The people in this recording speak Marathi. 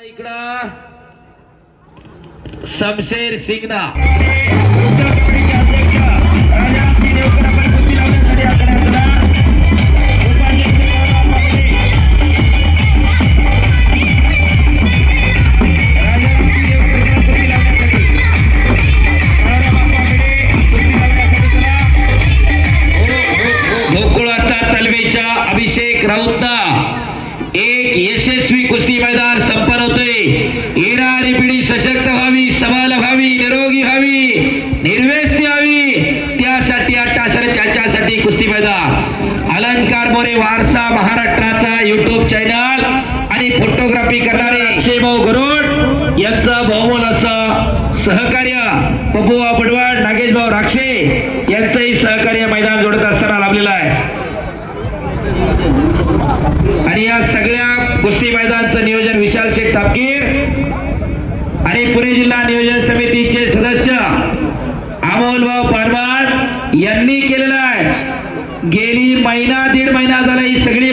इकडं शमशेर सिंगना गोकुळ असतात तलवेच्या अभिषेक राऊतना एक यशस्वी कुस्ती मैदान संपन्न होते। येणारी पिढी सशक्त व्हावी, सबल व्हावी, निरोगी व्हावी, निर्व्यसनी व्हावी, त्यासाठी अट्टासर त्याच्यासाठी कुस्ती मैदान अलंकार मोरे वारसा महाराष्ट्राचा युट्यूब चॅनल आणि फोटोग्राफी करणारे अक्षयभाऊ गरुड यांचा बहुमोल असं सहकार्य पप्पूबा पडवळ, नागेशभाऊ राक्षे यांचंही सहकार्य मैदान जोडत असताना लाभलेलं आहे। आणि या सगळ्या कुस्ती मैदानाचं नियोजन विशाल शेठ तापकीर आणि पुणे जिल्हा नियोजन समितीचे सदस्य अमोलभाऊ परमार यांनी केलेलं आहे। गेली महिना दीड महिना झाला ही सगळी